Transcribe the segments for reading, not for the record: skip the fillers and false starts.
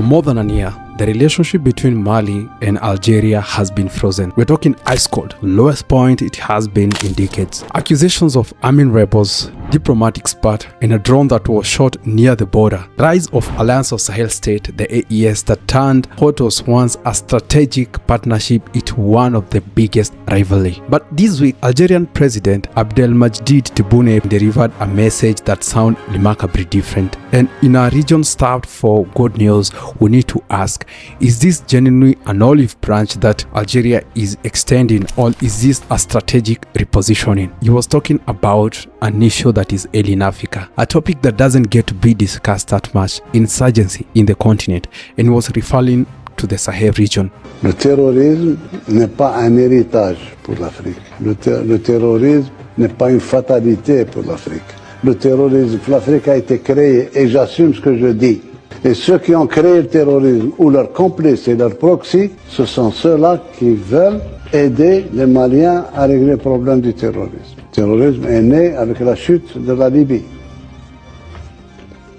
For more than a year, the relationship between Mali and Algeria has been frozen. We're talking ice cold, lowest point it has been in decades. Accusations of arming rebels, diplomatic spat, and a drone that was shot near the border. Rise of Alliance of Sahel States, the AES, that turned what was once a strategic partnership into one of the biggest rivalry. But this week, Algerian President Abdelmadjid Tebboune delivered a message that sounded remarkably different. And in a region starved for good news, we need to ask, is this genuinely an olive branch that Algeria is extending, or is this a strategic repositioning? He was talking about an issue that is alien Africa, a topic that doesn't get to be discussed that much, insurgency in the continent, and was referring to the Sahel region. Le terrorisme n'est pas un héritage pour l'Afrique. Le terrorisme n'est pas une fatalité pour l'Afrique. Le terrorisme, l'Afrique a été créée, et j'assume ce que je dis. Et ceux qui ont créé le terrorisme, ou leurs complices et leurs proxys, ce sont ceux-là qui veulent aider les Maliens à régler le problème du terrorisme. Le terrorisme est né avec la chute de la Libye.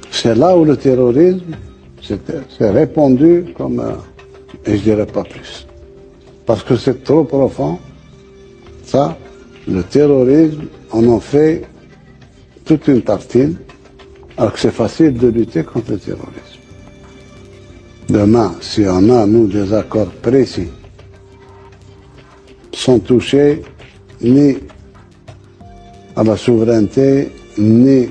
C'est là où le terrorisme s'est répandu comme, et je dirais pas plus. Parce que c'est trop profond. Ça, le terrorisme, on en fait toute une tartine, alors que c'est facile de lutter contre le terrorisme. Demain, si on a, nous, des accords précis, sans toucher ni à la souveraineté, ni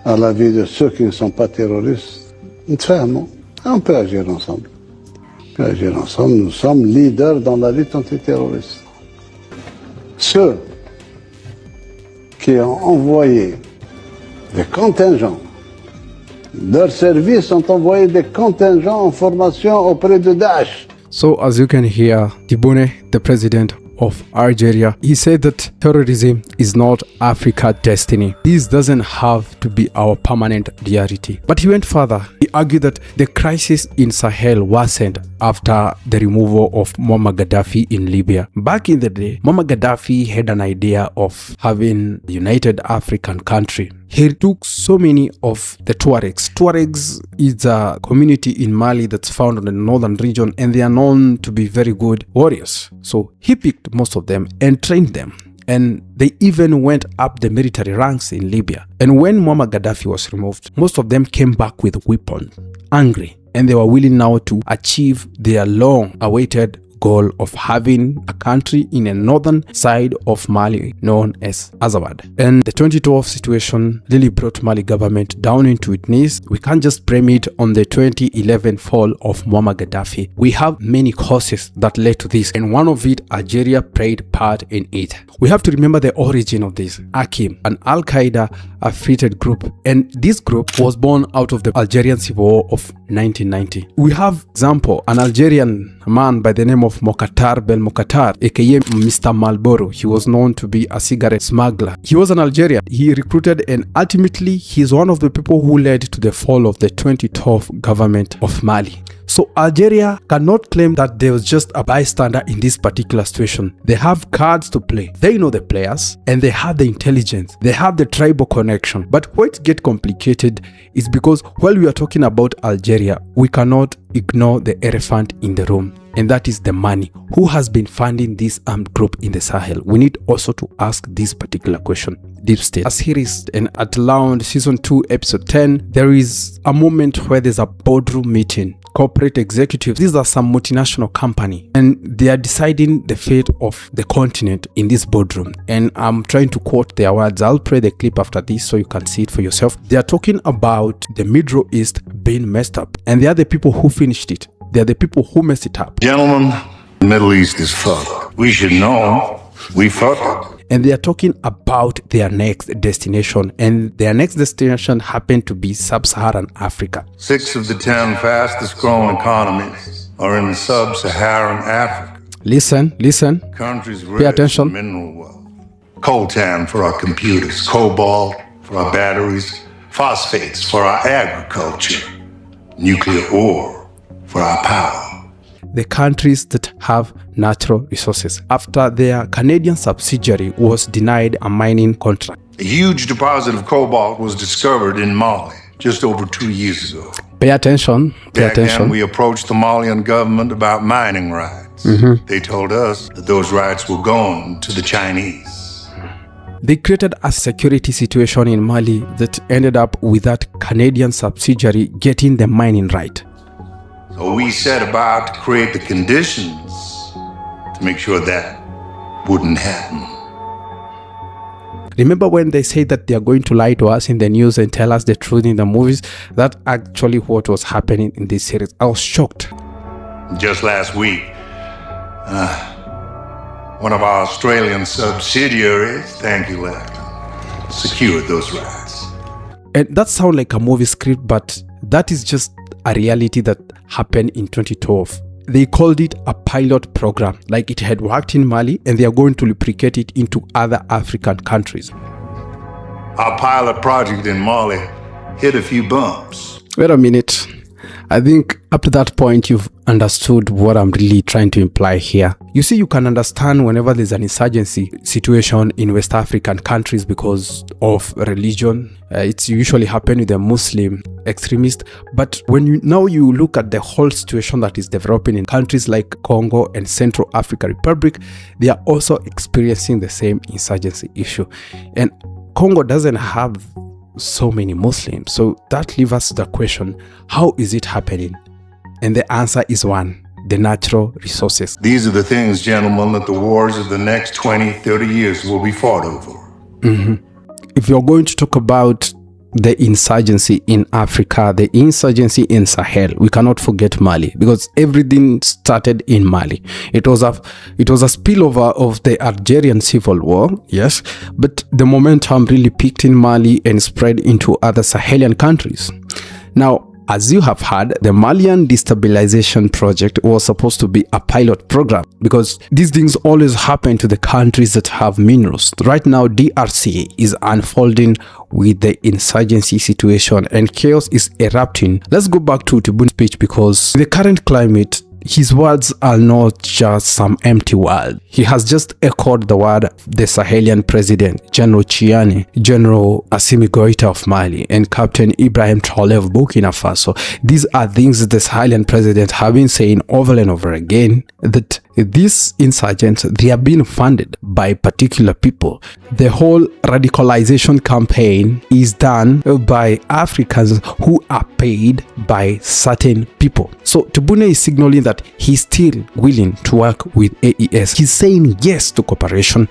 à la vie de ceux qui ne sont pas terroristes, fermons. On peut agir ensemble. On peut agir ensemble. Nous sommes leaders dans la lutte antiterroriste. Ceux qui ont envoyé des contingents, leurs services ont envoyé des contingents en formation auprès de Daesh. So as you can hear, Tebboune, the president of Algeria, he said that terrorism is not Africa's destiny. This doesn't have to be our permanent reality. But he went further. He argued that the crisis in Sahel worsened after the removal of Muammar Gaddafi in Libya. Back in the day, Muammar Gaddafi had an idea of having a united African country. He took so many of the Tuaregs. Tuaregs is a community in Mali that's found in the northern region, and they are known to be very good warriors. So he picked most of them and trained them. And they even went up the military ranks in Libya. And when Muammar Gaddafi was removed, most of them came back with weapons, angry. And they were willing now to achieve their long-awaited goal of having a country in a northern side of Mali known as Azawad. And the 2012 situation really brought Mali government down into its knees. We can't just blame it on the 2011 fall of Muammar Gaddafi. We have many causes that led to this, and one of it, Algeria played part in it. We have to remember the origin of this. AQIM, an Al-Qaeda affiliated group, and this group was born out of the Algerian Civil War of 1990. We have example, an Algerian man by the name of Mokhtar Belmokhtar, aka Mr. Marlboro. He was known to be a cigarette smuggler. He was an Algerian. He recruited, and ultimately he's one of the people who led to the fall of the 2012 government of Mali. So Algeria cannot claim that there was just a bystander in this particular situation. They have cards to play. They know the players, and they have the intelligence. They have the tribal connection. But where it gets complicated is because while we are talking about Algeria, we cannot ignore the elephant in the room, and that is the money. Who has been funding this armed group in the Sahel? We need also to ask this particular question. Deep State, a series, and at around season 2 episode 10, there is a moment where there's a boardroom meeting. Corporate executives, these are some multinational company, and they are deciding the fate of the continent in this boardroom. And I'm trying to quote their words. I'll play the clip after this so you can see it for yourself. They are talking about the Middle East being messed up, and they are the people who finished it. They are the people who messed it up. Gentlemen, the Middle East is fucked. We should know we fucked. And they are talking about their next destination, and their next destination happened to be sub-Saharan Africa. 6 of the 10 fastest growing economies are in sub-Saharan Africa. Listen, Countries pay attention. Mineral wealth. Coltan for our computers, cobalt for our batteries, phosphates for our agriculture, nuclear ore for our power. The countries that have natural resources after their Canadian subsidiary was denied a mining contract. A huge deposit of cobalt was discovered in Mali just over 2 years ago. Pay attention. Back then, we approached the Malian government about mining rights. They told us that those rights were going to the Chinese. They created a security situation in Mali that ended up with that Canadian subsidiary getting the mining right. So we set about to create the conditions to make sure that wouldn't happen. Remember when they say that they are going to lie to us in the news and tell us the truth in the movies? That's actually what was happening in this series. I was shocked. Just last week, one of our Australian subsidiaries, thank you, Larry, secured those rights. And that sounds like a movie script, but that is just a reality that happened in 2012. They called it a pilot program, like it had worked in Mali, and they are going to replicate it into other African countries. Our pilot project in Mali hit a few bumps. Wait a minute. I think up to that point, you've understood what I'm really trying to imply here. You see, you can understand whenever there's an insurgency situation in West African countries because of religion. It's usually happened with the Muslim extremists. But when you look at the whole situation that is developing in countries like Congo and Central African Republic, they are also experiencing the same insurgency issue. And Congo doesn't have so many Muslims. So that leaves us the question, how is it happening? And the answer is one, the natural resources. These are the things, gentlemen, that the wars of the next 20, 30 years will be fought over. If you're going to talk about the insurgency in Africa, the insurgency in Sahel, we cannot forget Mali, because everything started in Mali. It was a spillover of the Algerian civil war, yes, but the momentum really peaked in Mali and spread into other Sahelian countries. Now, as you have heard, the Malian destabilization project was supposed to be a pilot program because these things always happen to the countries that have minerals. Right now, DRC is unfolding with the insurgency situation and chaos is erupting. Let's go back to Tebboune speech, because the current climate, his words are not just some empty word. He has just echoed the word the Sahelian president, General Chiani, General Assimi Goïta of Mali, and Captain Ibrahim Traoré of Burkina Faso. These are things that the Sahelian president have been saying over and over again, that these insurgents, they are being funded by particular people. The whole radicalization campaign is done by Africans who are paid by certain people. So Tebboune is signaling that he's still willing to work with AES. He's saying yes to cooperation,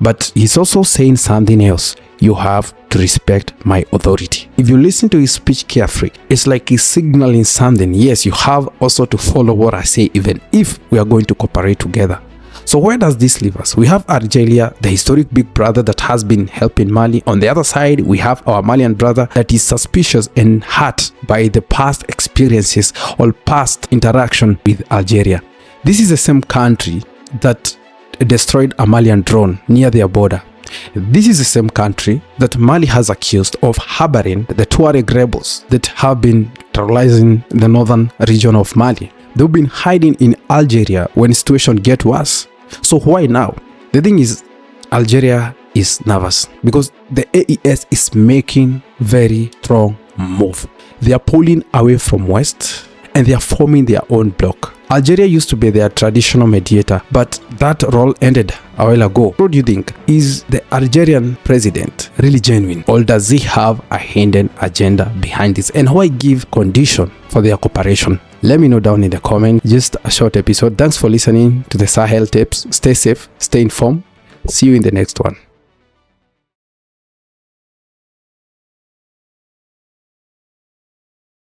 but he's also saying something else. You have to respect my authority. If you listen to his speech carefully, it's like he's signaling something. Yes, you have also to follow what I say, even if we are going to cooperate together. So where does this leave us? We have Algeria, the historic big brother that has been helping Mali. On the other side, we have our Malian brother that is suspicious and hurt by the past experiences or past interaction with Algeria. This is the same country that destroyed a Malian drone near their border. This is the same country that Mali has accused of harboring the Tuareg rebels that have been terrorizing the northern region of Mali. They've been hiding in Algeria when the situation gets worse. So why now? The thing is, Algeria is nervous because the AES is making very strong move. They are pulling away from West and they are forming their own bloc. Algeria used to be their traditional mediator, but that role ended a while ago. What do you think? Is the Algerian president really genuine, or does he have a hidden agenda behind this? And why give condition for their cooperation? Let me know down in the comment. Just a short episode. Thanks for listening to the Sahel Tapes. Stay safe, stay informed. See you in the next one.